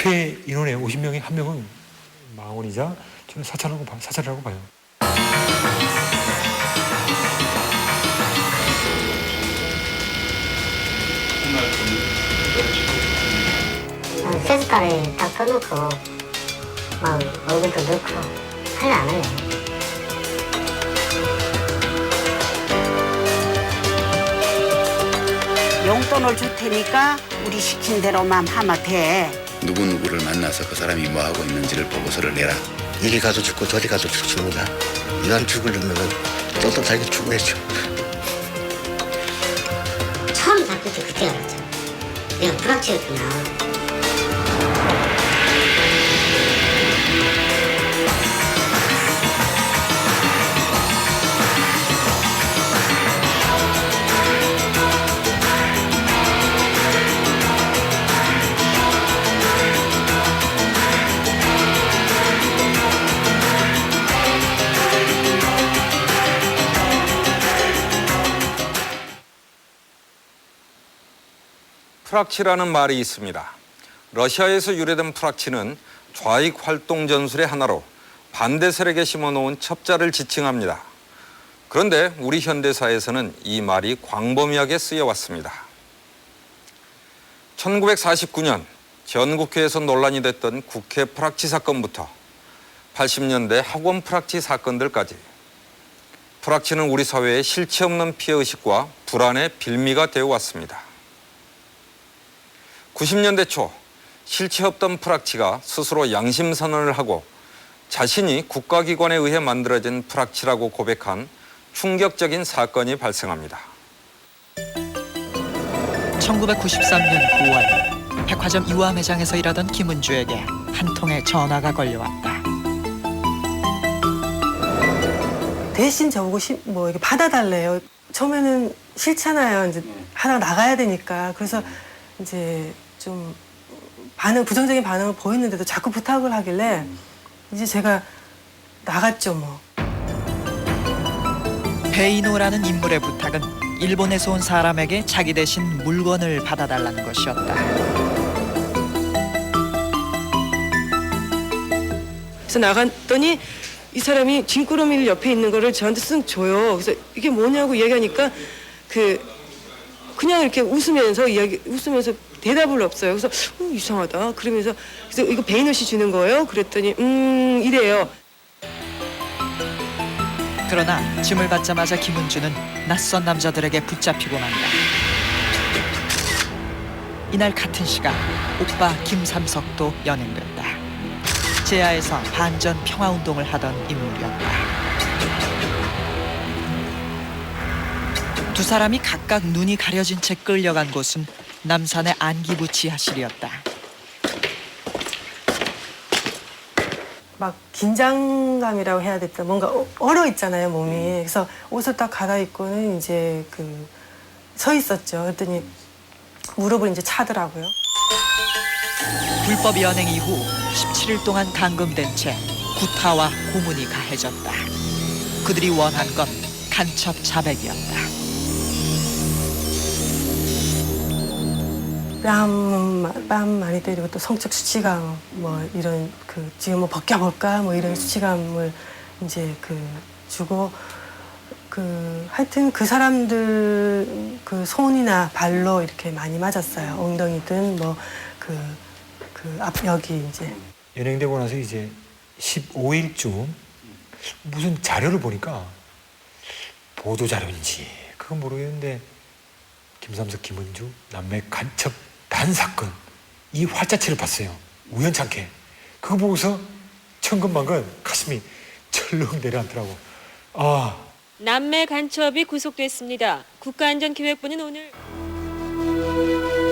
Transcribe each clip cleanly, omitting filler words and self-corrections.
집회 인원의 50명에 한 명은 망언이자 저는 사찰이라고 봐요. 세숫가루에 딱 떠놓고 막 얼굴도 넣고 하려 안 해요. 용돈을 줄 테니까 우리 시킨 대로만 하면 돼. 누구누구를 만나서 그 사람이 뭐 하고 있는지를 보고서를 내라. 이리 가도 죽고 저리 가도 죽습니다. 이왕 죽으려면 떳떳하게 죽어야죠. 처음 잡힐 때 그때 알았죠. 내가 불합치였구나. 프락치라는 말이 있습니다. 러시아에서 유래된 프락치는 좌익 활동 전술의 하나로 반대 세력에 심어놓은 첩자를 지칭합니다. 그런데 우리 현대사에서는 이 말이 광범위하게 쓰여왔습니다. 1949년 전국회에서 논란이 됐던 국회 프락치 사건부터 80년대 학원 프락치 사건들까지 프락치는 우리 사회의 실체 없는 피해의식과 불안의 빌미가 되어 왔습니다. 90년대 초 실체 없던 프락치가 스스로 양심선언을 하고 자신이 국가기관에 의해 만들어진 프락치라고 고백한 충격적인 사건이 발생합니다. 1993년 9월 백화점 이화 매장에서 일하던 김은주에게 한 통의 전화가 걸려왔다. 대신 저보고 이렇게 받아달래요. 처음에는 싫잖아요. 이제 하나 나가야 되니까. 그래서 이제 좀 부정적인 반응을 보였는데도 자꾸 부탁을 하길래 이제 제가 나갔죠 뭐. 베이노라는 인물의 부탁은 일본에서 온 사람에게 자기 대신 물건을 받아달라는 것이었다. 그래서 나갔더니 이 사람이 짐꾸러미를 옆에 있는 거를 저한테 쓱 줘요. 그래서 이게 뭐냐고 이야기하니까 그냥 이렇게 웃으면서 대답을 없어요. 그래서 이상하다. 그래서 이거 베이노 씨 주는 거예요? 그랬더니 이래요. 그러나 짐을 받자마자 김은주는 낯선 남자들에게 붙잡히고 만다. 이날 같은 시간 오빠 김삼석도 연행됐다. 제야에서 반전 평화운동을 하던 인물이었다. 두 사람이 각각 눈이 가려진 채 끌려간 곳은 남산의 안기부지하실이었다. 막 긴장감이라고 해야 될까 뭔가 얼어 있잖아요 몸이. 그래서 옷을 딱 갈아입고는 이제 서 있었죠. 그랬더니 무릎을 이제 차더라고요. 불법 연행 이후 17일 동안 감금된 채 구타와 고문이 가해졌다. 그들이 원한 건 간첩 자백이었다. 뺨 많이 때리고 또 성적 수치감 뭐 이런 지금 뭐 벗겨볼까 뭐 이런 수치감을 이제 주고 하여튼 그 사람들 손이나 발로 이렇게 많이 맞았어요. 엉덩이든 뭐 앞 여기 이제 연행되고 나서 이제 15일쯤 무슨 자료를 보니까 보도 자료인지 그건 모르겠는데 김삼석, 김은주 남매 간첩 단사건 이 활자체를 봤어요. 우연찮게. 그거 보고서 천근만근 가슴이 철렁 내려앉더라고. 남매 간첩이 구속됐습니다. 국가안전기획부는 오늘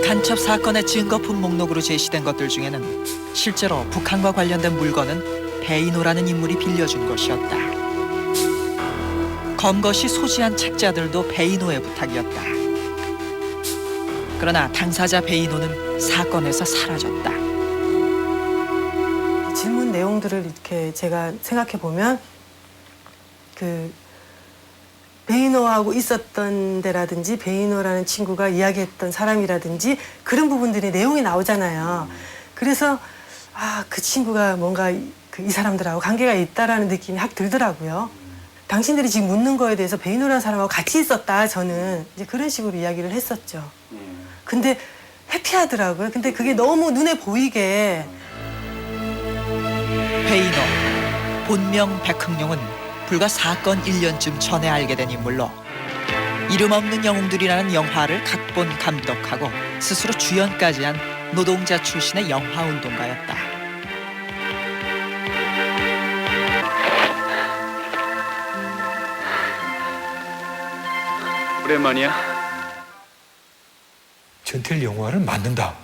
간첩 사건의 증거품 목록으로 제시된 것들 중에는 실제로 북한과 관련된 물건은 베이노라는 인물이 빌려준 것이었다. 검것이 소지한 책자들도 베이노의 부탁이었다. 그러나 당사자 베이노는 사건에서 사라졌다. 질문 내용들을 이렇게 제가 생각해 보면 베이노하고 있었던 데라든지 베이노라는 친구가 이야기했던 사람이라든지 그런 부분들이 내용이 나오잖아요. 그래서 그 친구가 뭔가 이 사람들하고 관계가 있다라는 느낌이 확 들더라고요. 당신들이 지금 묻는 거에 대해서 베이노라는 사람하고 같이 있었다. 저는 이제 그런 식으로 이야기를 했었죠. 근데 회피하더라고요. 근데 그게 너무 눈에 보이게. 베이노, 본명 백흥룡은 불과 사건 1년쯤 전에 알게 된 인물로 이름 없는 영웅들이라는 영화를 각본 감독하고 스스로 주연까지 한 노동자 출신의 영화운동가였다. 오랜만이야. 전태일 영화를 만든다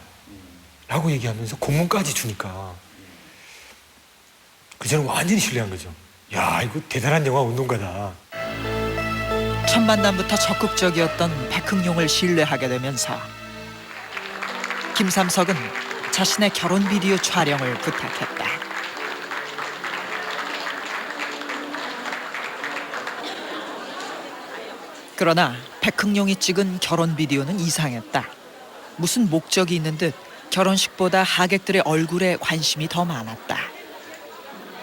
라고 얘기하면서 공문까지 주니까 저는 완전히 신뢰한 거죠. 야, 이거 대단한 영화 운동가다. 첫 만남부터 적극적이었던 백흥룡을 신뢰하게 되면서 김삼석은 자신의 결혼 비디오 촬영을 부탁했다. 그러나 백흥룡이 찍은 결혼 비디오는 이상했다. 무슨 목적이 있는 듯 결혼식보다 하객들의 얼굴에 관심이 더 많았다.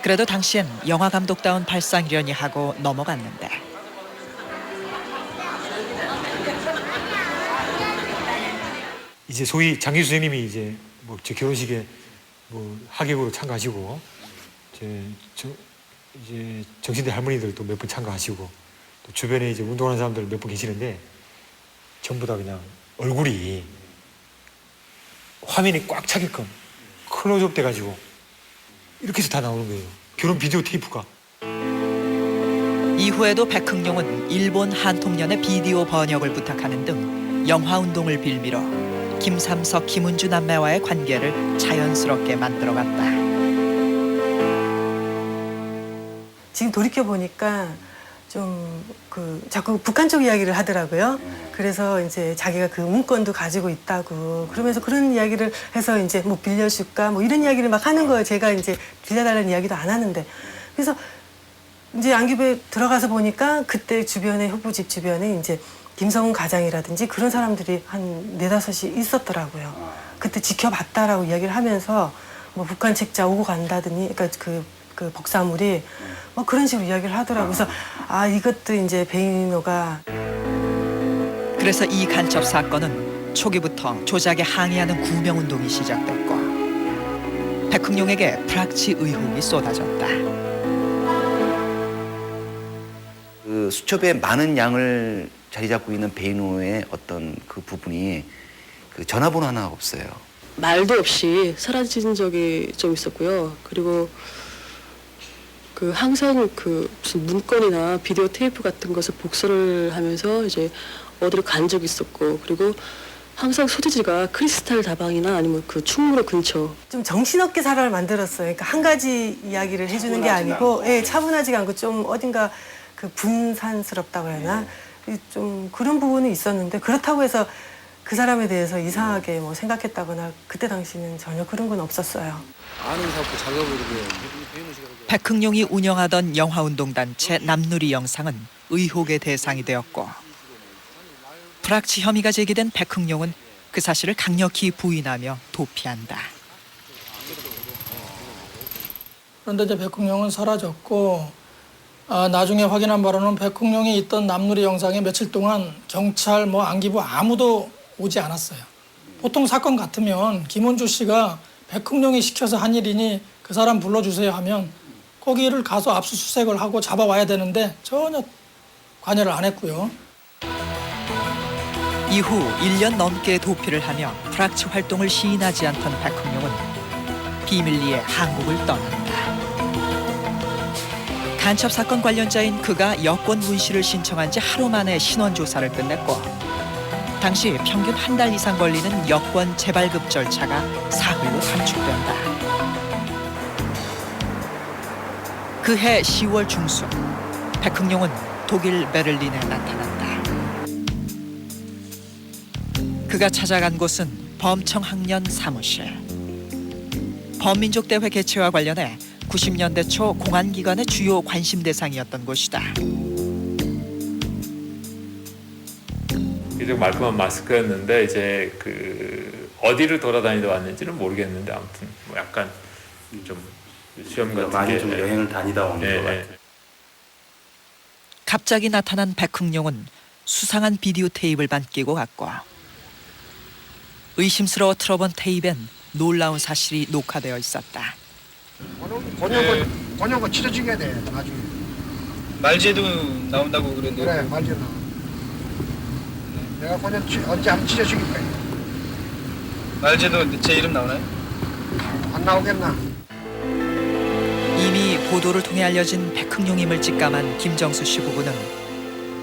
그래도 당시엔 영화 감독다운 발상이려니 하고 넘어갔는데 이제 소위 장기수 선생님이 이제 뭐 제 결혼식에 뭐 하객으로 참가하시고 이제 정신대 할머니들도 몇 분 참가하시고 또 주변에 이제 운동하는 사람들 몇 분 계시는데 전부 다 그냥 얼굴이 화면이 꽉 차게끔 클로즈업 돼가지고 이렇게 해서 다 나오는 거예요. 결혼 비디오 테이프가. 이후에도 백흥룡은 일본 한통연의 비디오 번역을 부탁하는 등 영화운동을 빌미로 김삼석, 김은주 남매와의 관계를 자연스럽게 만들어갔다. 지금 돌이켜보니까 좀 자꾸 북한 쪽 이야기를 하더라고요. 그래서 이제 자기가 그 문건도 가지고 있다고 그러면서 그런 이야기를 해서 이제 뭐 빌려줄까 뭐 이런 이야기를 막 하는 거예요. 제가 이제 빌려달라는 이야기도 안 하는데. 그래서 이제 안기부에 들어가서 보니까 그때 주변에 후보집 주변에 이제 김성훈 가장이라든지 그런 사람들이 한 4-5이 있었더라고요. 그때 지켜봤다라고 이야기를 하면서 뭐 북한 책자 오고 간다더니 그러니까 그 복사물이 뭐 그런 식으로 이야기를 하더라고요. 그래서 이것도 이제 베이노가. 그래서 이 간첩 사건은 초기부터 조작에 항의하는 구명운동이 시작됐고 백흥룡에게 프락치 의혹이 쏟아졌다. 그 수첩에 많은 양을 자리 잡고 있는 베이노의 어떤 그 부분이 그 전화번호 하나 없어요. 말도 없이 사라진 적이 좀 있었고요. 그리고 항상 무슨 문건이나 비디오 테이프 같은 것을 복사를 하면서 이제 어디를 간 적이 있었고, 그리고 항상 소재지가 크리스탈 다방이나 아니면 그 충무로 근처. 좀 정신없게 사람을 만들었어요. 그러니까 한 가지 이야기를 해주는 게 아니고, 차분하지가 않고 좀 어딘가 분산스럽다고 해야 하나? 좀 그런 부분이 있었는데, 그렇다고 해서 그 사람에 대해서 이상하게 뭐 생각했다거나 그때 당시는 전혀 그런 건 없었어요. 아는 사고 작업을 이렇게 백흥룡이 운영하던 영화운동단체 남누리 영상은 의혹의 대상이 되었고 프락치 혐의가 제기된 백흥룡은 그 사실을 강력히 부인하며 도피한다. 그런데 이제 백흥룡은 사라졌고 나중에 확인한 바로는 백흥룡이 있던 남누리 영상에 며칠 동안 경찰 안기부 아무도 오지 않았어요. 보통 사건 같으면 김은주 씨가 백흥룡이 시켜서 한 일이니 그 사람 불러주세요 하면 거기를 가서 압수수색을 하고 잡아와야 되는데 전혀 관여를 안 했고요. 이후 1년 넘게 도피를 하며 프락치 활동을 시인하지 않던 백흥룡은 비밀리에 한국을 떠난다. 간첩 사건 관련자인 그가 여권 문시를 신청한 지 하루 만에 신원 조사를 끝냈고 당시 평균 한 달 이상 걸리는 여권 재발급 절차가 사흘로 단축된다. 그해 10월 중순 백흥룡은 독일 베를린에 나타난다. 그가 찾아간 곳은 범청학년 사무실. 범민족대회 개최와 관련해 90년대 초 공안기관의 주요 관심 대상이었던 곳이다. 좀 말끔한 마스크였는데 이제 어디를 돌아다니다 왔는지는 모르겠는데 아무튼 약간 좀 시험 같은 많이 게 좀 여행을 다니다 오는 것 같아요. 갑자기 나타난 백흥룡은 수상한 비디오 테이프를 끼고 갔고 의심스러워 틀어본 테이프엔 놀라운 사실이 녹화되어 있었다. 번역은 치료 중해야 돼 나중에. 말제도 나온다고 그랬는데. 그래 말제 나. 내가 번역 언제 한번 치료 죽일 거야. 말제도 제 이름 나오나요? 안 나오겠나? 이미 보도를 통해 알려진 백흥룡임을 직감한 김정수 씨 부부는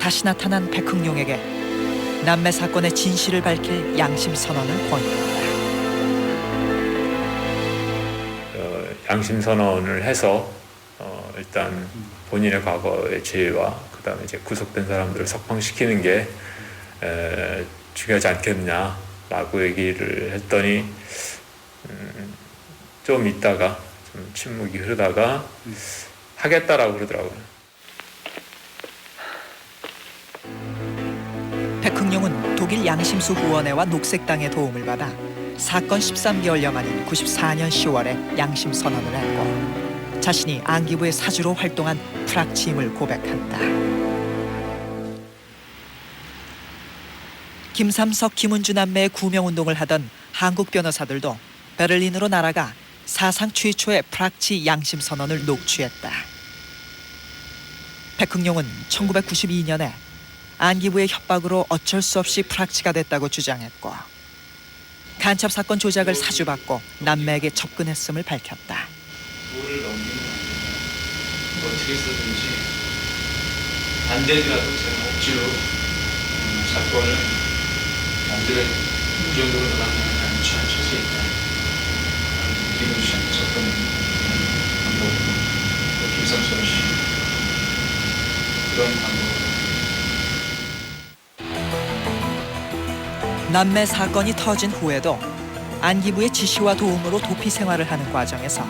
다시 나타난 백흥룡에게 남매 사건의 진실을 밝힐 양심 선언을 권유한다. 양심 선언을 해서 일단 본인의 과거의 죄와 그다음에 이제 구속된 사람들을 석방시키는 게 중요하지 않겠느냐라고 얘기를 했더니 좀 있다가 좀 침묵이 흐르다가 하겠다라고 그러더라고요. 백흥룡은 독일 양심수 후원회와 녹색당의 도움을 받아 사건 13개월여 만인 94년 10월에 양심 선언을 했고 자신이 안기부의 사주로 활동한 프락치임을 고백한다. 김삼석, 김은주 남매의 구명운동을 하던 한국 변호사들도 베를린으로 날아가 사상 최초의 프락치 양심 선언을 녹취했다. 백흥룡은 1992년에 안기부의 협박으로 어쩔 수 없이 프락치가 됐다고 주장했고 간첩 사건 조작을 사주받고 남매에게 접근했음을 밝혔다. 물을 넘기면 어떻게 쓰든지 안 되더라도 제가 억지로 사건을 남들의 무정으로 나가는 취할 수 있다. 김은주 씨한테 접근을 방법으로 또 김삼성 씨 그런 방법으로 남매 사건이 터진 후에도 안기부의 지시와 도움으로 도피 생활을 하는 과정에서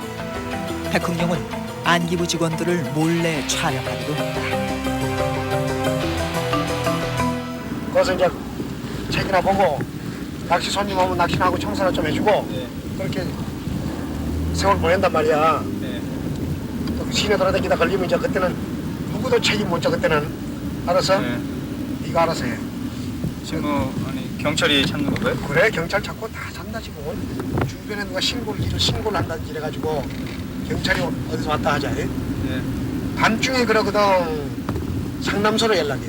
백흥룡은 안기부 직원들을 몰래 촬영하기도 했다. 거기서 이제 책이나 보고 낚시 손님 오면 낚시하고 청소나 좀 해주고 그렇게 세월 보낸단 말이야. 또 시내 돌아다니다 걸리면 이제 그때는 누구도 책임 못 져. 그때는 알았어? 네가 알아서 해. 지금 뭐 아니 경찰이 찾는 건가요? 그래 경찰 찾고 다 찾는다 지금. 주변에 누가 신고를 한다 이래가지고 경찰이 어디서 왔다 하자. 밤중에 그러거든. 상남소로 연락해.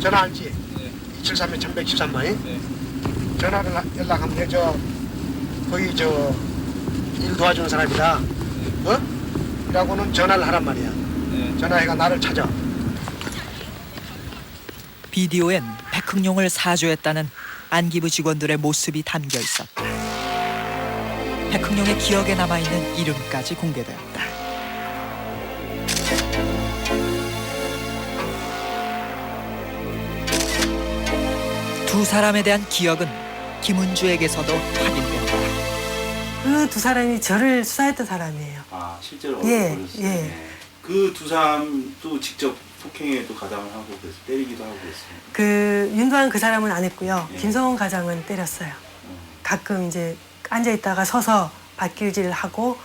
전화 알지? 273에 1113만. 전화를 연락하면 돼. 거기 일 도와주는 사람이다. 라고는 전화를 하란 말이야. 전화해가 나를 찾아. 비디오엔 백흥룡을 사주했다는 안기부 직원들의 모습이 담겨 있었다. 백흥룡의 기억에 남아있는 이름까지 공개되었다. 두 사람에 대한 기억은 김은주에게서도 확인된다. 그 두 사람이 저를 수사했던 사람이에요. 아 실제로 예, 어렸을 예. 때. 그 두 사람도 직접 폭행에도 가담을 하고 그래서 때리기도 하고 그랬어요. 그 윤도한 그 사람은 안 했고요. 김성원 과장은 때렸어요. 가끔 이제 앉아 있다가 서서 발길질을 하고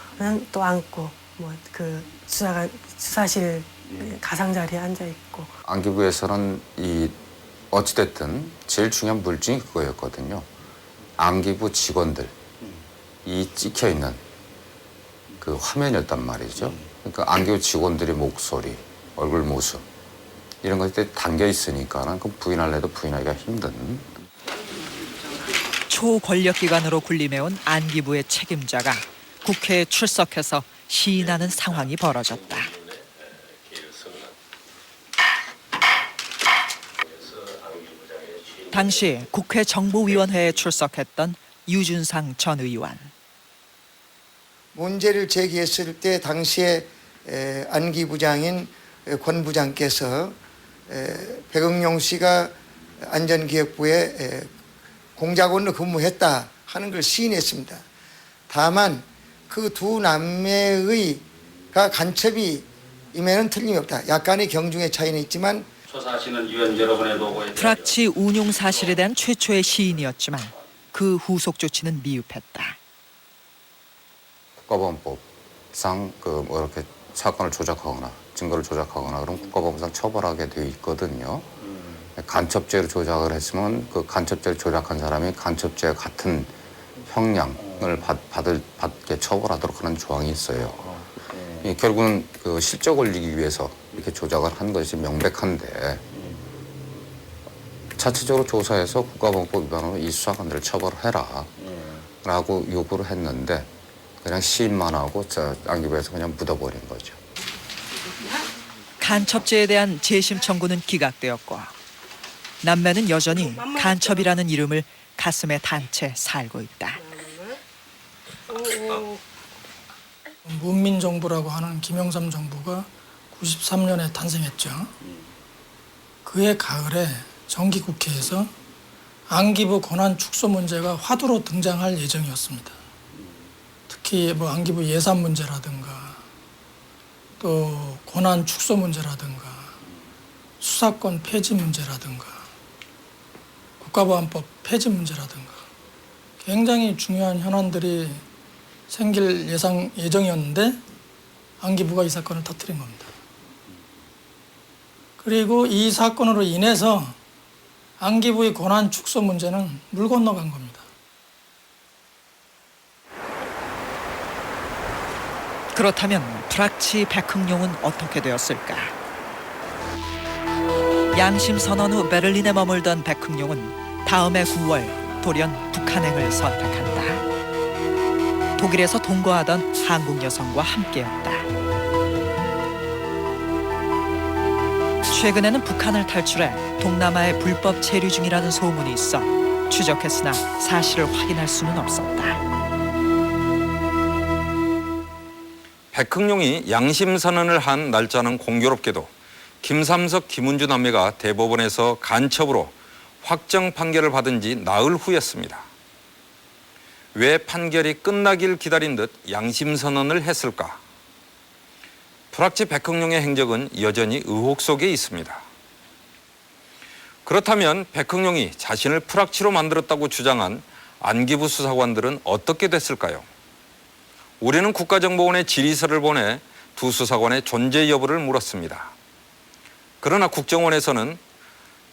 또 앉고 뭐 그 수사실 가상 자리에 앉아 있고. 안기부에서는 이 어찌됐든 제일 중요한 물증이 그거였거든요. 안기부 직원들 이 찍혀 있는 그 화면이었단 말이죠. 그러니까 안기부 직원들의 목소리, 얼굴 모습 이런 것들이 담겨 있으니까는 그 부인할래도 부인하기가 힘든. 초권력기관으로 군림해온 안기부의 책임자가 국회에 출석해서 시인하는 상황이 벌어졌다. 당시 국회 정보위원회에 출석했던 유준상 전 의원. 문제를 제기했을 때 당시에 안기 부장인 권 부장께서 백흥룡 씨가 안전기획부에 공작원으로 근무했다 하는 걸 시인했습니다. 다만 그 두 남매가 간첩이 임에는 틀림이 없다. 약간의 경중의 차이는 있지만 조사하시는 위원 여러분의 노고에 프락치 운용 사실에 대한 최초의 시인이었지만 그 후속 조치는 미흡했다. 국가보안법상 뭐 이렇게 사건을 조작하거나 증거를 조작하거나 그럼 국가보안법상 처벌하게 되어 있거든요. 간첩죄로 조작을 했으면 그 간첩죄를 조작한 사람이 간첩죄 같은 형량을 받게 처벌하도록 하는 조항이 있어요. 결국은 그 실적을 이기기 위해서 이렇게 조작을 한 것이 명백한데 자체적으로 조사해서 국가보안법 위반으로 이 수사관들을 처벌해라 라고 요구를 했는데 그냥 시인만 하고 안기부에서 그냥 묻어버린 거죠. 간첩죄에 대한 재심 청구는 기각되었고 남매는 여전히 간첩이라는 이름을 가슴에 단 채 살고 있다. 문민정부라고 하는 김영삼 정부가 93년에 탄생했죠. 그해 가을에 정기국회에서 안기부 권한 축소 문제가 화두로 등장할 예정이었습니다. 특히 뭐 안기부 예산 문제라든가 또 권한 축소 문제라든가 수사권 폐지 문제라든가 국가보안법 폐지 문제라든가 굉장히 중요한 현안들이 생길 예정이었는데 안기부가 이 사건을 터뜨린 겁니다. 그리고 이 사건으로 인해서 안기부의 권한 축소 문제는 물 건너간 겁니다. 그렇다면 불악치 백흥룡은 어떻게 되었을까? 양심 선언 후 베를린에 머물던 백흥룡은 다음해 9월 돌연 북한행을 선택한다. 독일에서 동거하던 한국 여성과 함께였다. 최근에는 북한을 탈출해 동남아에 불법 체류 중이라는 소문이 있어 추적했으나 사실을 확인할 수는 없었다. 백흥룡이 양심선언을 한 날짜는 공교롭게도 김삼석, 김은주 남매가 대법원에서 간첩으로 확정 판결을 받은 지 나흘 후였습니다. 왜 판결이 끝나길 기다린 듯 양심선언을 했을까? 불악치 백흥룡의 행적은 여전히 의혹 속에 있습니다. 그렇다면 백흥룡이 자신을 불악치로 만들었다고 주장한 안기부 수사관들은 어떻게 됐을까요? 우리는 국가정보원에 질의서를 보내 두 수사관의 존재 여부를 물었습니다. 그러나 국정원에서는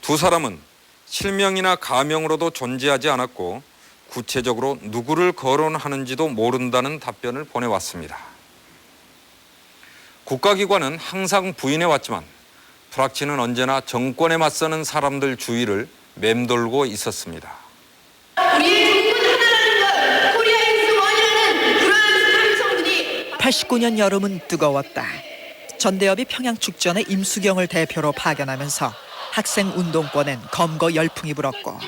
두 사람은 실명이나 가명으로도 존재하지 않았고 구체적으로 누구를 거론하는지도 모른다는 답변을 보내왔습니다. 국가기관은 항상 부인해왔지만 불악치는 언제나 정권에 맞서는 사람들 주위를 맴돌고 있었습니다. 우리의 정권 하나라는 것, 코리아인스 원이라는 불안한 삼성들이 89년 여름은 뜨거웠다. 전대협이 평양 축전에 임수경을 대표로 파견하면서 학생 운동권엔 검거 열풍이 불었고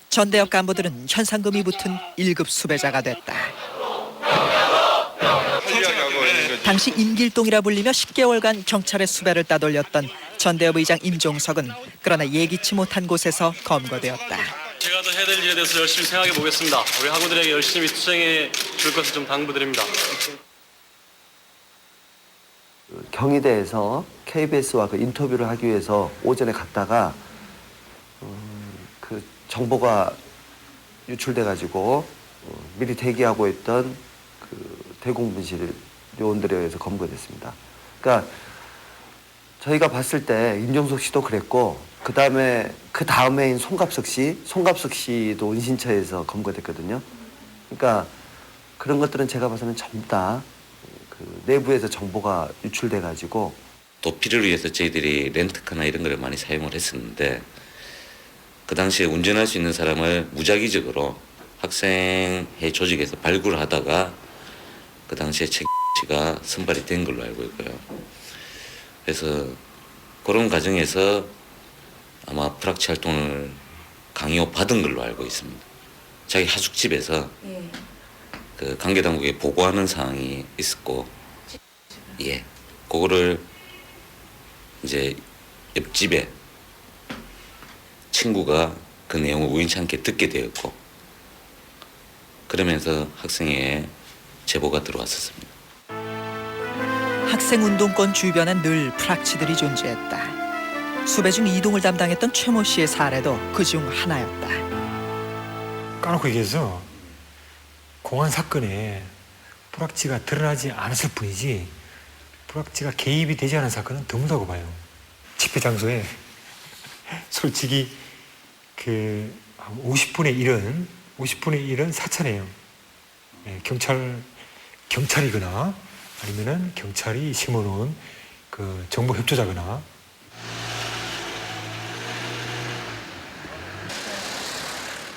전대협 간부들은 현상금이 붙은 1급 수배자가 됐다. 당시 임길동이라 불리며 10개월간 경찰의 수배를 따돌렸던 전대협 의장 임종석은 그러나 예기치 못한 곳에서 검거되었다. 제가 더 해야 될 일에 대해서 열심히 생각해 보겠습니다. 우리 학우들에게 열심히 투쟁해 줄 것을 좀 당부드립니다. 경희대에서 KBS와 그 인터뷰를 하기 위해서 오전에 갔다가 그 정보가 유출돼 가지고 미리 대기하고 있던 그 대공분실 요원들에 의해서 검거됐습니다. 그러니까 저희가 봤을 때 임종석 씨도 그랬고 그 다음에인 송갑석 씨도 은신처에서 검거됐거든요. 그러니까 그런 것들은 제가 봐서는 전부 다 그 내부에서 정보가 유출돼 가지고 도피를 위해서 저희들이 렌트카나 이런 걸 많이 사용을 했었는데 그 당시에 운전할 수 있는 사람을 무작위적으로 학생회 조직에서 발굴하다가 그 당시에 최 씨가 선발이 된 걸로 알고 있고요. 그래서 그런 과정에서 아마 불악치 활동을 강요 받은 걸로 알고 있습니다. 자기 하숙집에서 그 관계 당국에 보고하는 상황이 있었고, 그거를 이제 옆집에 친구가 그 내용을 우연찮게 듣게 되었고, 그러면서 학생회에 제보가 들어왔었습니다. 학생운동권 주변엔 늘 불악치들이 존재했다. 수배 중 이동을 담당했던 최모 씨의 사례도 그중 하나였다. 까놓고 얘기해서 공안 사건에 불확지가 드러나지 않았을 뿐이지 불확지가 개입이 되지 않은 사건은 드물다고 봐요. 집회 장소에 솔직히 그 50분의 1은 사찰이에요. 예, 경찰이거나 아니면은 경찰이 심어놓은 그 정보 협조자거나.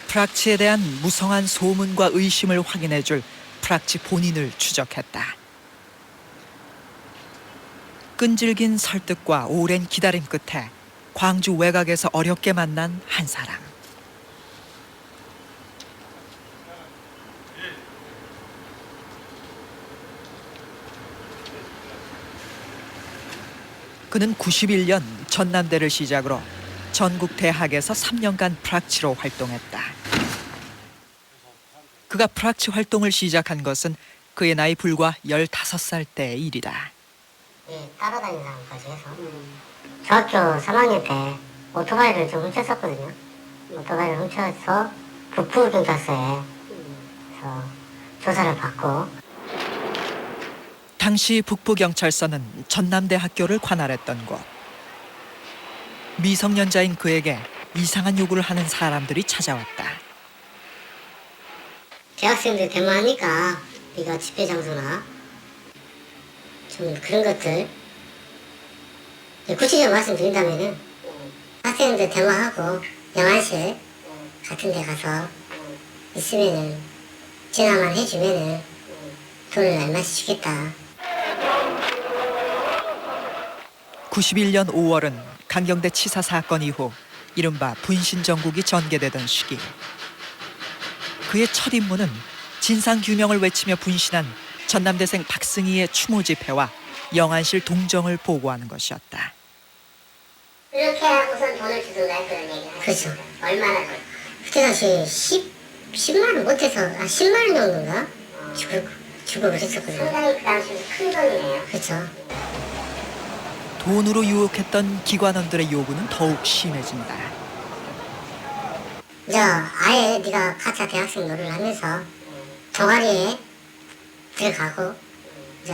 프락치에 대한 무성한 소문과 의심을 확인해줄 프락치 본인을 추적했다. 끈질긴 설득과 오랜 기다림 끝에 광주 외곽에서 어렵게 만난 한 사람. 그는 91년 전남대를 시작으로 전국 대학에서 3년간 프락치로 활동했다. 그가 프락치 활동을 시작한 것은 그의 나이 불과 15살 때의 일이다. 예, 따라다니는 사람까지 해서 중학교 3학년 때 오토바이를 좀 훔쳤었거든요. 오토바이를 훔쳐서 북부경찰서에 그래서 조사를 받고. 당시 북부경찰서는 전남대 학교를 관할했던 곳. 미성년자인 그에게 이상한 요구를 하는 사람들이 찾아왔다. 대학생들 데모하니까 네가 집회 장소나 좀 그런 것들 구체적으로 말씀드린다면은 학생들 데모하고 영안실 같은 데 가서 있으면은 전화만 해주면은 돈을 얼마씩 주겠다. 91년 5월은 강경대 치사 사건 이후 이른바 분신정국이 전개되던 시기. 그의 첫 임무는 진상규명을 외치며 분신한 전남대생 박승희의 추모 집회와 영안실 동정을 보고하는 것이었다. 이렇게 하고선 돈을 주든가 그런 얘기. 그렇죠. 얼마나 그때 당시 10만 원 못해서 10만 원 정도인가 주고 그랬었거든요. 상당히 그 당시 큰 돈이네요. 그렇죠. 돈으로 유혹했던 기관원들의 요구는 더욱 심해진다. 이제 아예 네가 가짜 대학생 노릇을 하면서 동아리에 들어가고 이제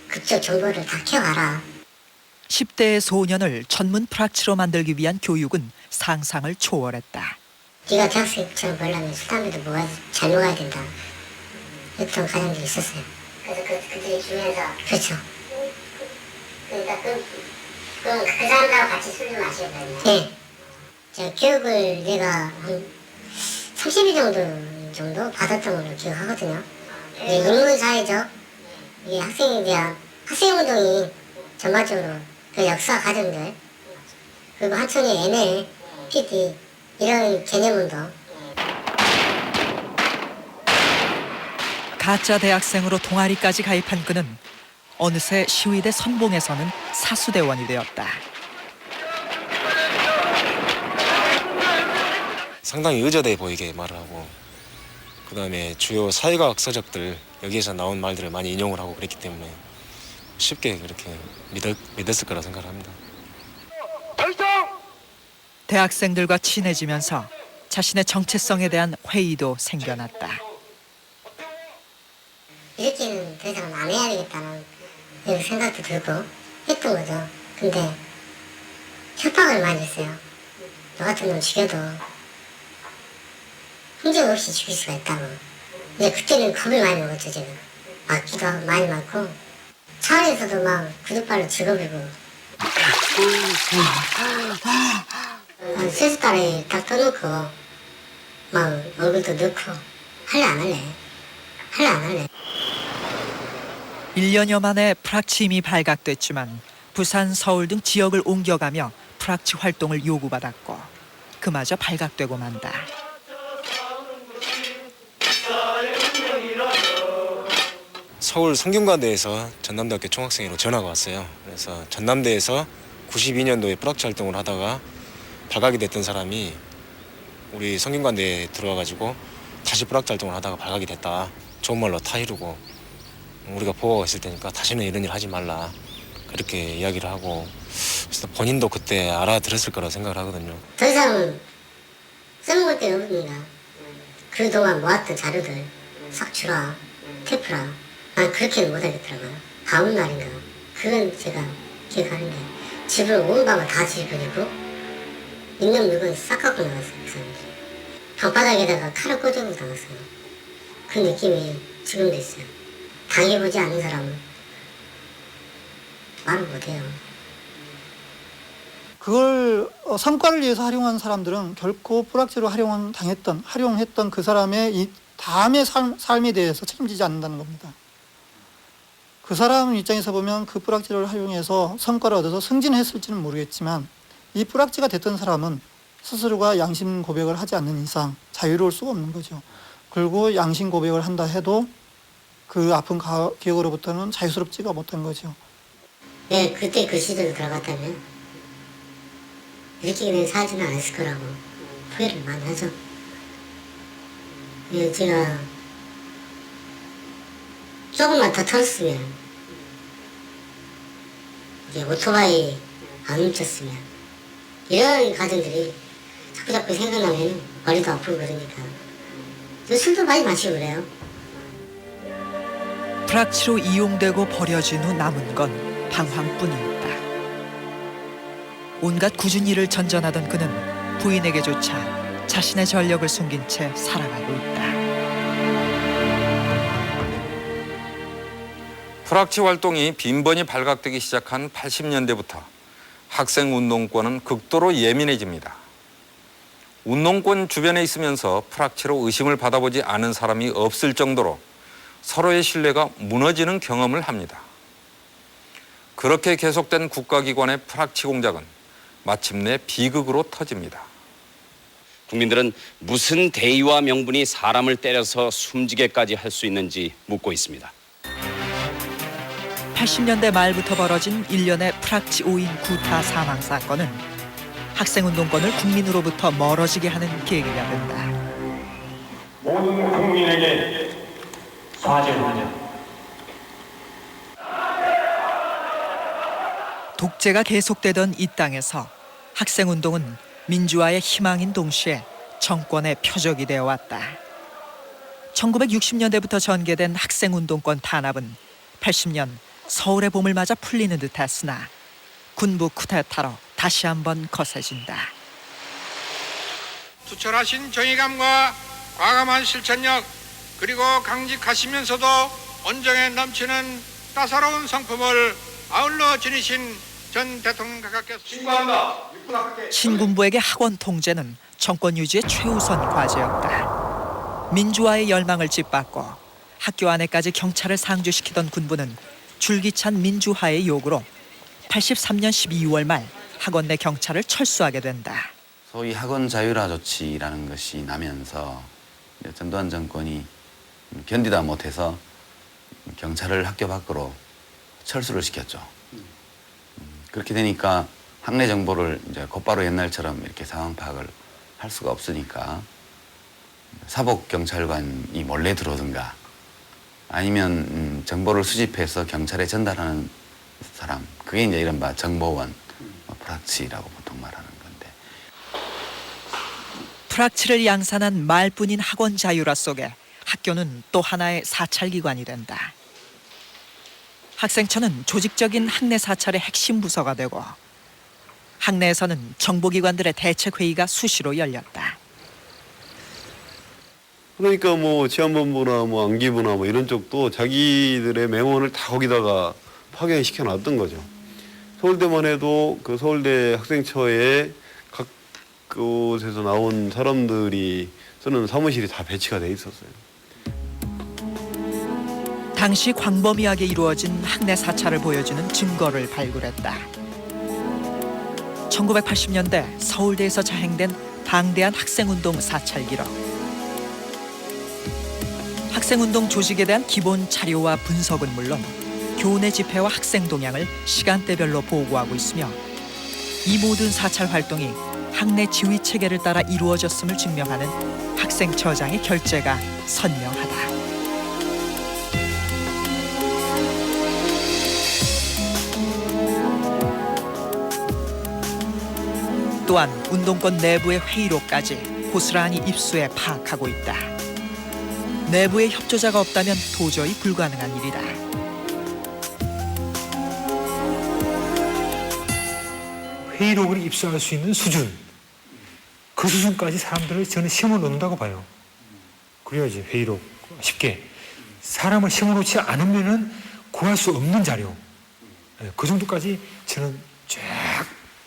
그쪽 정보를 다 캐와라. 10대의 소년을 전문 프락치로 만들기 위한 교육은 상상을 초월했다. 네가 대학생처럼 보려면 수단비도 잘 먹어야 된다. 했던 가정들이 있었어요. 그래서 그들이 주면서 그렇죠. 그러니까 그 사람들하고 같이 술을 마시거든요. 네. 제가 교육을 내가 한 30일 정도 받았던 걸로 기억하거든요. 이게 인문사회적 이게 학생에 대한 학생운동이 전반적으로 그 역사 과정들 그리고 한천의 ML, PD 이런 개념운동. 가짜 대학생으로 동아리까지 가입한 그는 어느새 시위대 선봉에서는 사수대원이 되었다. 상당히 의젓해 보이게 말을 하고 그다음에 주요 사회과학 서적들 여기에서 나온 말들을 많이 인용을 하고 그랬기 때문에 쉽게 그렇게 믿었을 거라 생각합니다. 대학생들과 친해지면서 자신의 정체성에 대한 회의도 생겨났다. 이렇게는 더 이상 안 해야 되겠다는 이런 생각도 들고 했던 거죠. 근데 협박을 많이 했어요. 너 같은 놈 죽여도 흔적 없이 죽일 수가 있다고. 근데 그때는 겁을 많이 먹었죠, 제가. 맞기도 많이 맞고 차 안에서도 막 구두발로 죽어버리고 쇠숟가락에 딱 떠놓고 막 얼굴도 넣고 할래 안 할래? 할래 안 할래? 1년여 만에 프락치 임이 발각됐지만 부산, 서울 등 지역을 옮겨가며 프락치 활동을 요구받았고 그마저 발각되고 만다. 서울 성균관대에서 전남대학교 총학생회로 전화가 왔어요. 그래서 전남대에서 92년도에 프락치 활동을 하다가 발각이 됐던 사람이 우리 성균관대에 들어와가지고 다시 프락치 활동을 하다가 발각이 됐다. 좋은 말로 타이르고 우리가 보호가 있을 테니까 다시는 이런 일 하지 말라. 그렇게 이야기를 하고 그래서 본인도 그때 알아들었을 거라 생각을 하거든요. 더 이상 써먹을 데가 없습니다. 그동안 모았던 자료들 싹 주라. 테프라. 그렇게는 못하겠더라고요. 아무 날인가. 그건 제가 기억하는데 집을 온 밤을 다 지저분이고 있는 물건 싹 갖고 나갔어요. 그 사람들이. 방바닥에다가 칼을 꽂아서 나갔어요. 그 느낌이 지금도 있어요. 당해보지 않은 사람은 말을 못해요. 그걸 성과를 위해서 활용한 사람들은 결코 뿌락지로 활용했던 그 사람의 이 다음의 삶에 대해서 책임지지 않는다는 겁니다. 그 사람 입장에서 보면 그 뿌락지를 활용해서 성과를 얻어서 승진했을지는 모르겠지만 이 뿌락지가 됐던 사람은 스스로가 양심 고백을 하지 않는 이상 자유로울 수가 없는 거죠. 그리고 양심 고백을 한다 해도 그 아픈 기억으로부터는 자유스럽지가 못한 거죠. 네, 그때 그 시절로 들어갔다면 이렇게 그냥 살지는 않았을 거라고 후회를 많이 하죠. 제가 조금만 더 털었으면, 이제 오토바이 안 훔쳤으면, 이런 가정들이 자꾸 생각나면 머리도 아프고 그러니까 술도 많이 마시고 그래요. 프락치로 이용되고 버려진 후 남은 건 방황뿐이었다. 온갖 꾸준 일을 전전하던 그는 부인에게조차 자신의 전력을 숨긴 채 살아가고 있다. 프락치 활동이 빈번히 발각되기 시작한 80년대부터 학생 운동권은 극도로 예민해집니다. 운동권 주변에 있으면서 프락치로 의심을 받아보지 않은 사람이 없을 정도로 서로의 신뢰가 무너지는 경험을 합니다. 그렇게 계속된 국가기관의 프락치 공작은 마침내 비극으로 터집니다. 국민들은 무슨 대의와 명분이 사람을 때려서 숨지게까지 할 수 있는지 묻고 있습니다. 80년대 말부터 벌어진 일련의 프락치 5인 구타 사망 사건은 학생운동권을 국민으로부터 멀어지게 하는 계기가 된다. 모든 국민에게 사죄하냐. 독재가 계속되던 이 땅에서 학생운동은 민주화의 희망인 동시에 정권의 표적이 되어왔다. 1960년대부터 전개된 학생운동권 탄압은 80년 서울의 봄을 맞아 풀리는 듯했으나 군부 쿠데타로 다시 한번 거세진다. 투철하신 정의감과 과감한 실천력 그리고 강직하시면서도 온정에 넘치는 따사로운 성품을 아울러 지니신 전 대통령 각하께서 신고한다. 신군부에게 학원 통제는 정권 유지의 최우선 과제였다. 민주화의 열망을 짓밟고 학교 안에까지 경찰을 상주시키던 군부는 줄기찬 민주화의 요구로 83년 12월 말 학원 내 경찰을 철수하게 된다. 소위 학원 자율화 조치라는 것이 나면서 전두환 정권이 견디다 못해서 경찰을 학교 밖으로 철수를 시켰죠. 그렇게 되니까 학내 정보를 이제 곧바로 옛날처럼 이렇게 상황 파악을 할 수가 없으니까 사복 경찰관이 몰래 들어오든가 아니면 정보를 수집해서 경찰에 전달하는 사람, 그게 이제 이른바 정보원, 프락치라고 보통 말하는 건데. 프락치를 양산한 말뿐인 학원 자율화 속에 학교는 또 하나의 사찰기관이 된다. 학생처는 조직적인 학내 사찰의 핵심 부서가 되고 학내에서는 정보기관들의 대책회의가 수시로 열렸다. 그러니까 뭐 치안본부나 뭐 안기부나 뭐 이런 쪽도 자기들의 명언을 다 거기다가 파견시켜 놨던 거죠. 서울대만 해도 그 서울대 학생처에 각 곳에서 나온 사람들이 쓰는 사무실이 다 배치가 돼 있었어요. 당시 광범위하게 이루어진 학내 사찰을 보여주는 증거를 발굴했다. 1980년대 서울대에서 자행된 방대한 학생운동 사찰 기록. 학생운동 조직에 대한 기본 자료와 분석은 물론 교내 집회와 학생 동향을 시간대별로 보고하고 있으며 이 모든 사찰 활동이 학내 지휘 체계를 따라 이루어졌음을 증명하는 학생처장의 결재가 선명하다. 또한 운동권 내부의 회의록까지 고스란히 입수해 파악하고 있다. 내부에 협조자가 없다면 도저히 불가능한 일이다. 회의록을 입수할 수 있는 수준, 그 수준까지 사람들을 저는 시험을 넣는다고 봐요. 그래야지 회의록 쉽게. 사람을 시험을 놓지 않으면은 구할 수 없는 자료, 그 정도까지 저는 쫙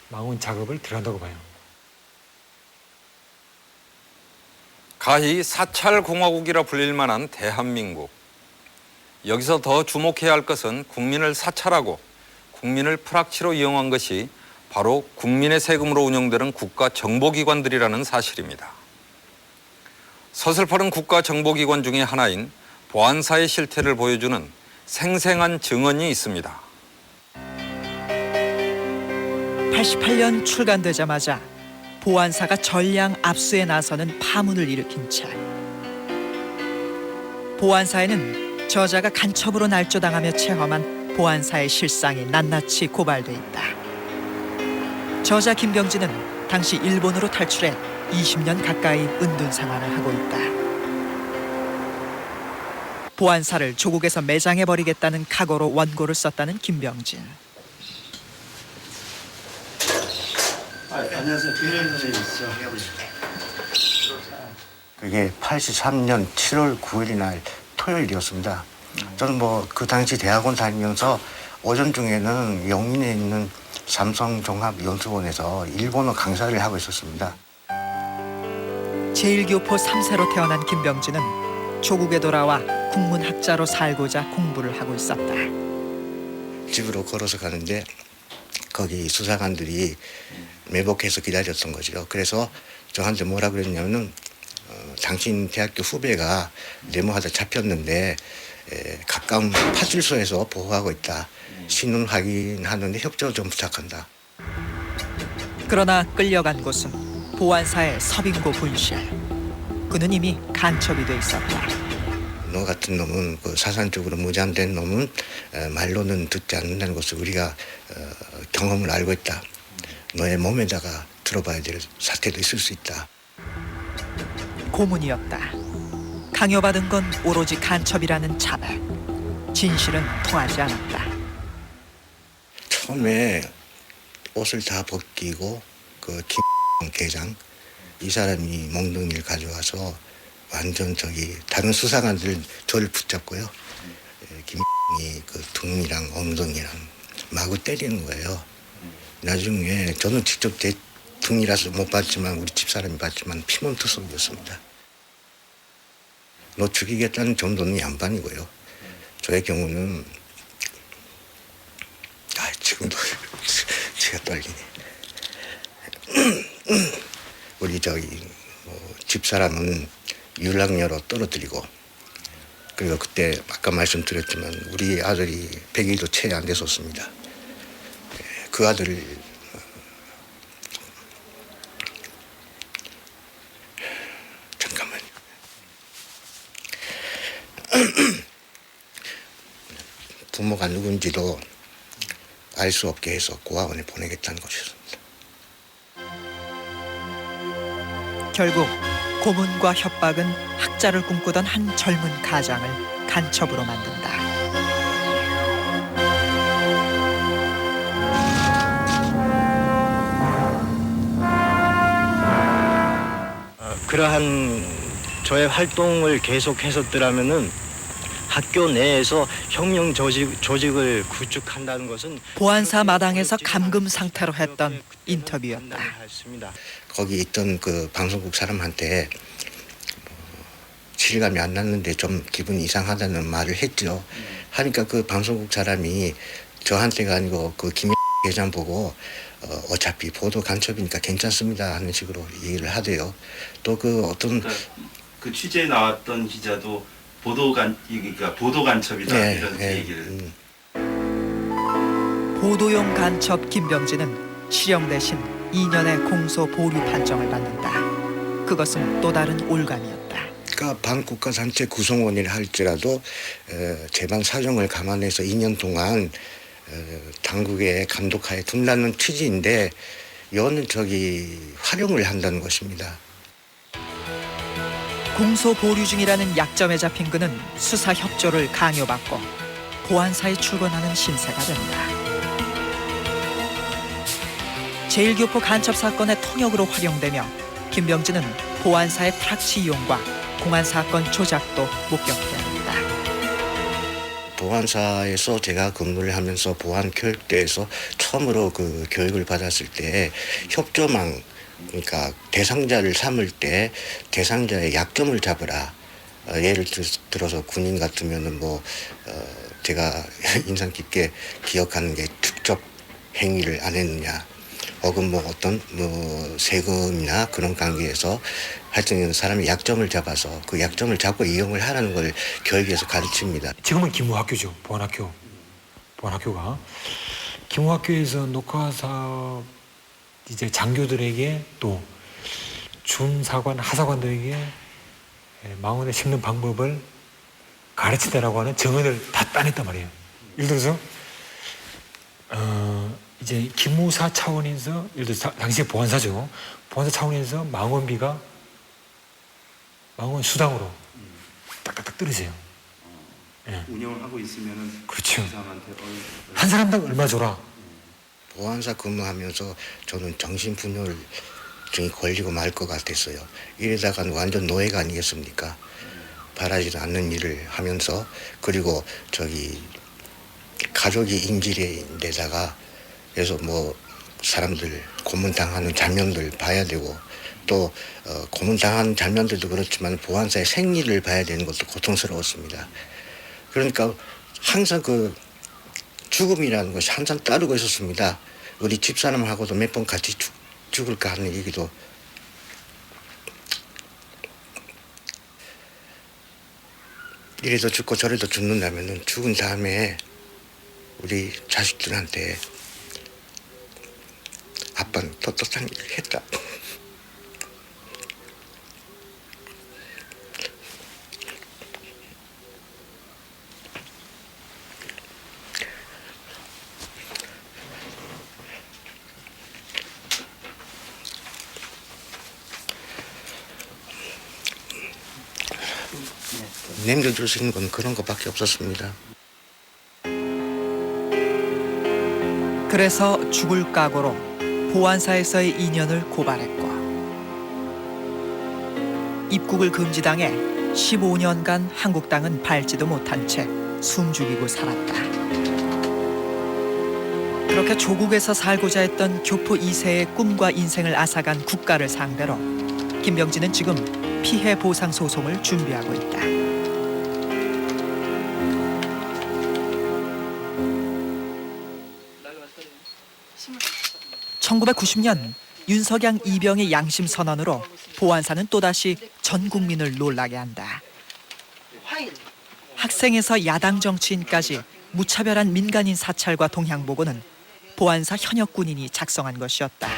망원 작업을 들어간다고 봐요. 가히 사찰공화국이라 불릴 만한 대한민국. 여기서 더 주목해야 할 것은 국민을 사찰하고 국민을 프락치로 이용한 것이 바로 국민의 세금으로 운영되는 국가정보기관들이라는 사실입니다. 서슬퍼른 국가정보기관 중에 하나인 보안사의 실태를 보여주는 생생한 증언이 있습니다. 88년 출간되자마자 보안사가 전량 압수에 나서는 파문을 일으킨 책. 보안사에는 저자가 간첩으로 날조당하며 체험한 보안사의 실상이 낱낱이 고발돼 있다. 저자 김병진은 당시 일본으로 탈출해 20년 가까이 은둔 생활을 하고 있다. 보안사를 조국에서 매장해버리겠다는 각오로 원고를 썼다는 김병진. 안녕하세요. 김병진 선생님이시죠? 그게 83년 7월 9일 날 토요일이었습니다. 저는 그 당시 대학원 다니면서 오전 중에는 용인에 있는 삼성종합연수원에서 일본어 강사를 하고 있었습니다. 제1교포 3세로 태어난 김병진은 조국에 돌아와 국문학자로 살고자 공부를 하고 있었다. 집으로 걸어서 가는데 거기 수사관들이 매복해서 기다렸던 거죠. 그래서 저한테 뭐라 그랬냐면은 당신 대학교 후배가 네모하다 잡혔는데 가까운 파출소에서 보호하고 있다. 신원 확인하는데 협조 좀 부탁한다. 그러나 끌려간 곳은 보안사의 서빙고 분실. 그는 이미 간첩이 돼 있었다. 너 같은 놈은 사산적으로 무장된 놈은 말로는 듣지 않는다는 것을 우리가 경험을 알고 있다. 너의 몸에다가 들어봐야 될 사태도 있을 수 있다. 고문이었다. 강요받은 건 오로지 간첩이라는 자백. 진실은 통하지 않았다. 처음에 옷을 다 벗기고 김 계장 이 사람이 몽둥이를 가져와서 완전 다른 수사관들 저를 붙잡고요. 김이 등이랑 엉덩이랑 마구 때리는 거예요. 나중에 저는 직접 제 등이라서 못 봤지만 우리 집사람이 봤지만 피문투성이었습니다. 너 죽이겠다는 정도는 양반이고요. 저의 경우는 지금도 제가 떨리네. 우리 집사람은 윤락녀로 떨어뜨리고, 그리고 그때 아까 말씀드렸지만 우리 아들이 100일도 채 안 됐었습니다. 그 아들을 잠깐만요. 부모가 누군지도 알 수 없게 해서 고아원에 보내겠다는 것이었습니다. 결국 고문과 협박은 학자를 꿈꾸던 한 젊은 가장을 간첩으로 만든다. 그러한 저의 활동을 계속했었더라면은 학교 내에서 혁명 조직을 구축한다는 것은 보안사 마당에서 감금 상태로 했던 인터뷰였다. 거기 있던 방송국 사람한테 실감이 안 났는데 좀 기분이 이상하다는 말을 했죠. 하니까 그 방송국 사람이 저한테가 아니고 김 계장 보고 어차피 보도 간첩이니까 괜찮습니다 하는 식으로 얘기를 하대요. 또 어떤 그 취재에 나왔던 기자도 보도 간첩이다 네, 이런 얘기를. 보도용 간첩 김병진은 실형 대신 2년의 공소 보류 판정을 받는다. 그것은 또 다른 올감이었다. 그러니까 반국가단체 구성원이라 할지라도 재반 사정을 감안해서 2년 동안 당국의 감독하에 둔다는 취지인데 이거는 활용을 한다는 것입니다. 공소 보류 중이라는 약점에 잡힌 그는 수사 협조를 강요받고 보안사에 출근하는 신세가 된다. 제1교포 간첩 사건의 통역으로 활용되며 김병진은 보안사의 프락치 이용과 공안 사건 조작도 목격해야 한다. 보안사에서 제가 근무를 하면서 보안 교육대에서 처음으로 그 교육을 받았을 때 협조망, 그러니까 대상자를 삼을 때 대상자의 약점을 잡으라. 예를 들어서 군인 같으면은 제가 인상 깊게 기억하는 게 축적 행위를 안 했느냐, 혹은 어떤 세금이나 그런 관계에서 하여튼 사람이 약점을 잡아서 그 약점을 잡고 이용을 하라는 걸 교육에서 가르칩니다. 지금은 기무학교죠. 보안학교가 기무학교에서 녹화사업 이제 장교들에게 또 준사관, 하사관들에게 망원에 심는 방법을 가르치다라고 하는 정언을 다 따냈단 말이에요. 예를 들어서 이제 기무사 차원에서, 예를 들어서 당시에 보안사죠. 보안사 차원에서 망원비가 망원 수당으로 딱딱딱 떨어져요. 예. 운영을 하고 있으면은 그렇죠. 사람한테 한 사람당 얼마 줘라. 보안사 근무하면서 저는 정신분열증이 걸리고 말 것 같았어요. 이러다가는 완전 노예가 아니겠습니까? 바라지도 않는 일을 하면서, 그리고 가족이 인질인데다가 그래서 사람들 고문당하는 장면들 봐야 되고, 또 고문당하는 장면들도 그렇지만 보안사의 생리를 봐야 되는 것도 고통스러웠습니다. 그러니까 항상 그 죽음이라는 것이 항상 따르고 있었습니다. 우리 집사람하고도 몇 번 같이 죽을까 하는 얘기도. 이래도 죽고 저래도 죽는다면 죽은 다음에 우리 자식들한테 아빠는 떳떳한 일을 했다. 남겨줄 수 있는 건 그런 것밖에 없었습니다. 그래서 죽을 각오로 보안사에서의 인연을 고발했고 입국을 금지당해 15년간 한국 땅은 밟지도 못한 채 숨죽이고 살았다. 그렇게 조국에서 살고자 했던 교포 2세의 꿈과 인생을 앗아간 국가를 상대로 김병진은 지금 피해 보상 소송을 준비하고 있다. 1990년 윤석양 이병의 양심 선언으로 보안사는 또다시 전 국민을 놀라게 한다. 학생에서 야당 정치인까지 무차별한 민간인 사찰과 동향보고는 보안사 현역 군인이 작성한 것이었다.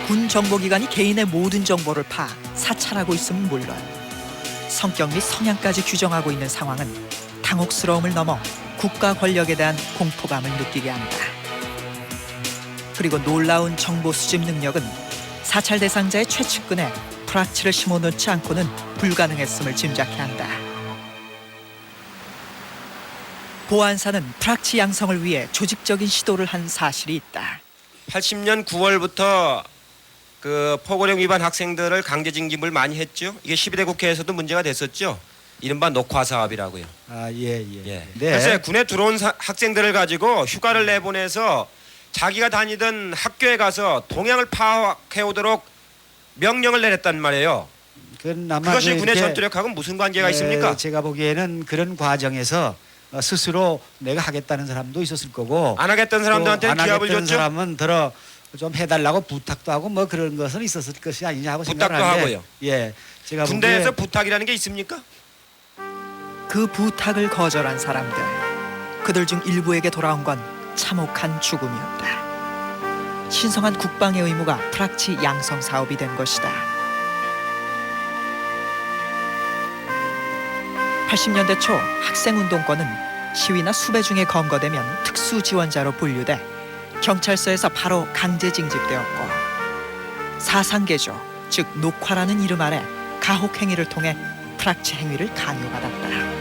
군 정보기관이 개인의 모든 정보를 파 사찰하고 있음은 물론 성격 및 성향까지 규정하고 있는 상황은 당혹스러움을 넘어 국가 권력에 대한 공포감을 느끼게 한다. 그리고 놀라운 정보 수집 능력은 사찰 대상자의 최측근에 프락치를 심어놓지 않고는 불가능했음을 짐작케 한다. 보안사는 프락치 양성을 위해 조직적인 시도를 한 사실이 있다. 80년 9월부터 그 포고령 위반 학생들을 강제 징집을 많이 했죠. 이게 12대 국회에서도 문제가 됐었죠. 이른바 녹화 사업이라고요. 예. 네. 그래서 군에 들어온 학생들을 가지고 휴가를 내보내서 자기가 다니던 학교에 가서 동향을 파악해 오도록 명령을 내렸단 말이에요. 그것이 군의 전투력하고 무슨 관계가 있습니까? 제가 보기에는 그런 과정에서 스스로 내가 하겠다는 사람도 있었을 거고 안 하겠다는 사람들한테는 기합을 줬죠. 안 하겠다는 사람은 들어 좀 해달라고 부탁도 하고 뭐 그런 것은 있었을 것이 아니냐 하고 부탁도 생각하는데 하고요. 예, 제가 군대에서 보기에 부탁이라는 게 있습니까? 그 부탁을 거절한 사람들, 그들 중 일부에게 돌아온 건 참혹한 죽음이었다. 신성한 국방의 의무가 프락치 양성 사업이 된 것이다. 80년대 초 학생운동권은 시위나 수배 중에 검거되면 특수 지원자로 분류돼 경찰서에서 바로 강제 징집되었고 사상계조, 즉 녹화라는 이름 아래 가혹 행위를 통해 프락치 행위를 강요받았다.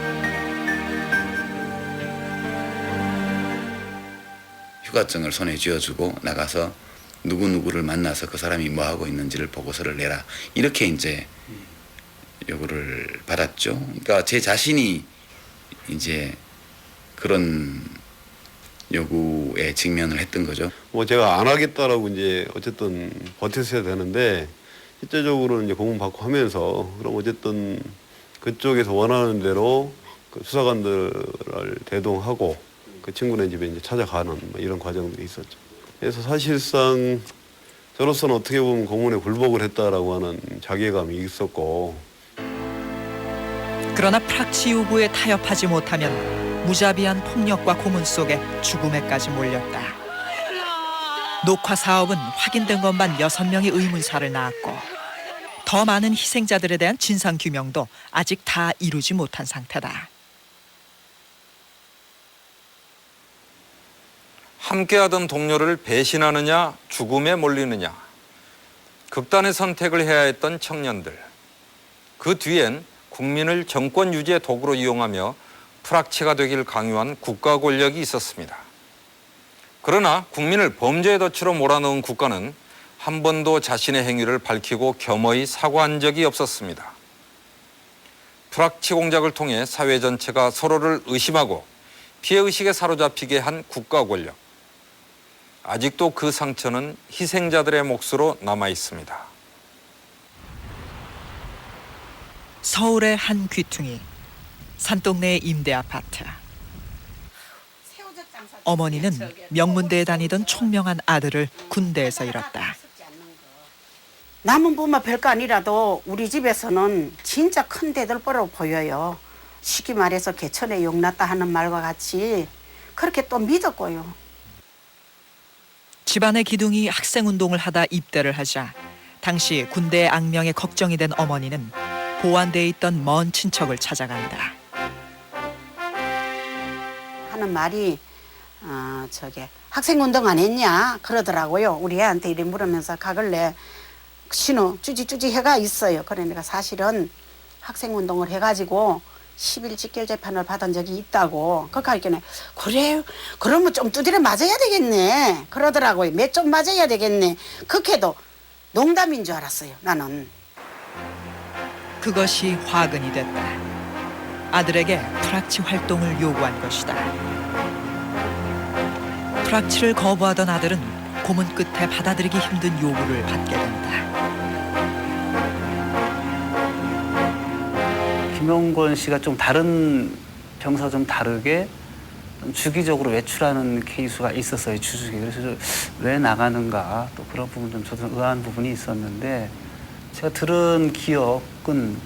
휴가증을 손에 쥐어주고 나가서 누구누구를 만나서 그 사람이 뭐 하고 있는지를 보고서를 내라. 이렇게 이제 요구를 받았죠. 그러니까 제 자신이 이제 그런 요구에 직면을 했던 거죠. 뭐 제가 안 하겠다라고 이제 어쨌든 버텼어야 되는데 실제적으로는 이제 고문 받고 하면서 그럼 어쨌든 그쪽에서 원하는 대로 그 수사관들을 대동하고 그 친구네 집에 이제 찾아가는 뭐 이런 과정들이 있었죠. 그래서 사실상 저로서는 어떻게 보면 고문에 굴복을 했다라고 하는 자괴감이 있었고. 그러나 프락치 요구에 타협하지 못하면 무자비한 폭력과 고문 속에 죽음에까지 몰렸다. 녹화 사업은 확인된 것만 6명의 의문사를 낳았고 더 많은 희생자들에 대한 진상규명도 아직 다 이루지 못한 상태다. 함께하던 동료를 배신하느냐 죽음에 몰리느냐 극단의 선택을 해야 했던 청년들. 그 뒤엔 국민을 정권 유지의 도구로 이용하며 프락치가 되길 강요한 국가 권력이 있었습니다. 그러나 국민을 범죄의 덫으로 몰아넣은 국가는 한 번도 자신의 행위를 밝히고 겸허히 사과한 적이 없었습니다. 프락치 공작을 통해 사회 전체가 서로를 의심하고 피해의식에 사로잡히게 한 국가 권력. 아직도 그 상처는 희생자들의 몫으로 남아 있습니다. 서울의 한 귀퉁이, 산동네의 임대 아파트. 어머니는 명문대에 다니던 총명한 아들을 군대에서 잃었다. 남은 부모 별거 아니라도 우리 집에서는 진짜 큰 대들보로 보여요. 쉽게 말해서 개천에 용났다 하는 말과 같이 그렇게 또 믿었고요. 집안의 기둥이 학생운동을 하다 입대를 하자 당시 군대의 악명에 걱정이 된 어머니는 보안대에 있던 먼 친척을 찾아간다. 하는 말이 저게 학생운동 안 했냐 그러더라고요. 우리 애한테 이래 물으면서 가글래 신호 쭈지쭈지 해가 있어요. 그래 내가 사실은 학생운동을 해가지고 10일 직결 재판을 받은 적이 있다고. 그러니까 그래요? 그러면 좀 두드려 맞아야 되겠네. 그러더라고요. 몇 좀 맞아야 되겠네. 그렇게도 농담인 줄 알았어요. 나는. 그것이 화근이 됐다. 아들에게 프락치 활동을 요구한 것이다. 프락치를 거부하던 아들은 고문 끝에 받아들이기 힘든 요구를 받게 된다. 김용권 씨가 좀 다른 병사 좀 다르게 좀 주기적으로 외출하는 케이스가 있었어요. 주중에. 그래서 왜 나가는가 또 그런 부분 좀 저도 의아한 부분이 있었는데 제가 들은 기억은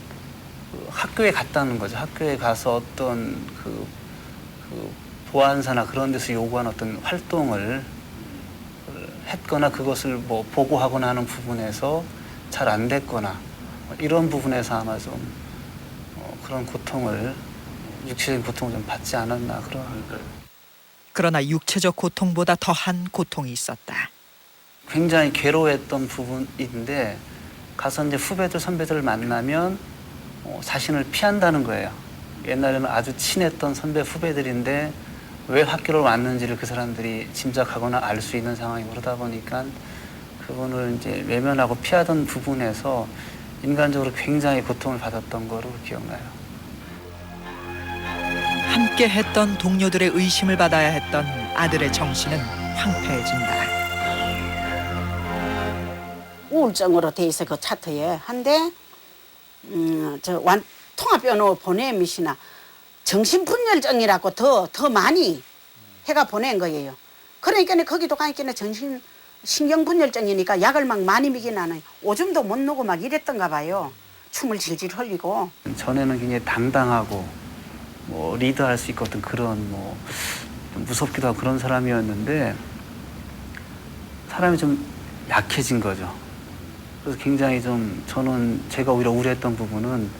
학교에 갔다는 거죠. 학교에 가서 어떤 그 보안사나 그런 데서 요구한 어떤 활동을 했거나 그것을 뭐 보고하거나 하는 부분에서 잘 안 됐거나 이런 부분에서 아마 좀 그런 고통을 육체적인 고통을 좀 받지 않았나 그런. 그러나 육체적 고통보다 더한 고통이 있었다. 굉장히 괴로웠던 부분인데 가서 이제 후배들 선배들을 만나면 자신을 피한다는 거예요. 옛날에는 아주 친했던 선배 후배들인데 왜 학교를 왔는지를 그 사람들이 짐작하거나 알 수 있는 상황이고 그러다 보니까 그분을 이제 외면하고 피하던 부분에서 인간적으로 굉장히 고통을 받았던 거로 기억나요. 함께 했던 동료들의 의심을 받아야 했던 아들의 정신은 황폐해진다. 우울증으로 돼 있어 그 차트에. 한데 통합병원으로 보내미시나 정신분열증이라고 더 많이 해가 보낸 거예요. 그러니까 거기도 가니까 신경분열증이니까 약을 막 많이 미긴 하는 오줌도 못 누고 막 이랬던가 봐요. 춤을 질질 흘리고. 전에는 굉장히 당당하고 뭐 리드할 수 있고 어떤 그런 뭐 좀 무섭기도 하고 그런 사람이었는데 사람이 좀 약해진 거죠. 그래서 굉장히 좀 저는 제가 오히려 우려했던 부분은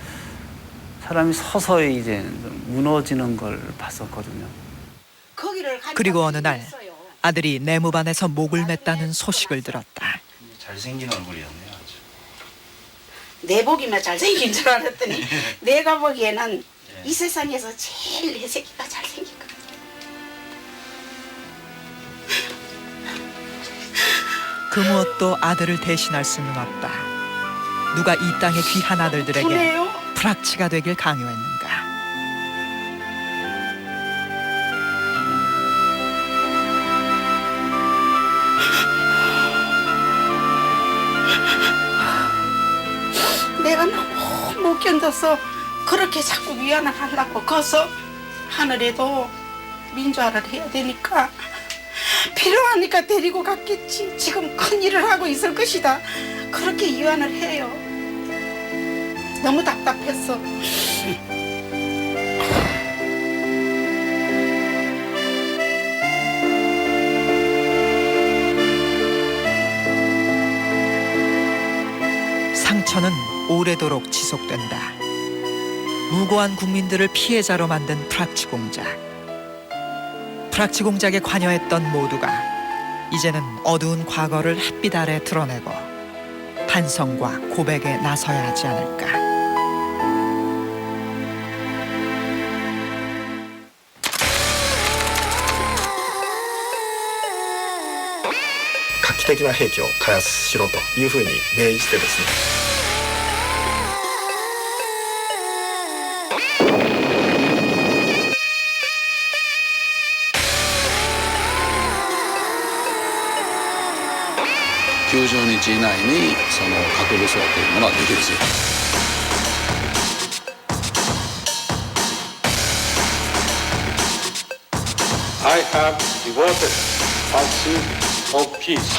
사람이 서서히 이제 좀 무너지는 걸 봤었거든요. 그리고 어느 날 아들이 내무반에서 목을 맸다는 소식을 들었다. 잘생긴 얼굴이었네요. 내 보기만 잘생긴 줄 알았더니 내가 보기에는 이 세상에서 제일 내 새끼가 잘생긴 거. 그 무엇도 아들을 대신할 수는 없다. 누가 이 땅의 귀한 아들들에게 그래요? 프락치가 되길 강요했는가. 내가 너무 못 견뎌서 그렇게 자꾸 위안을 하려고 거서 하늘에도 민주화를 해야 되니까 필요하니까 데리고 갔겠지. 지금 큰 일을 하고 있을 것이다. 그렇게 위안을 해요. 너무 답답했어. 상처는 오래도록 지속된다. 무고한 국민들을 피해자로 만든 프락치 공작. 프락치 공작에 관여했던 모두가 이제는 어두운 과거를 햇빛 아래 드러내고 반성과 고백에 나서야 하지 않을까.画期的な兵器を開発しろというふうに命じてですね、90日以内にその核武装というものはできるし。I have devoted pursuit of peace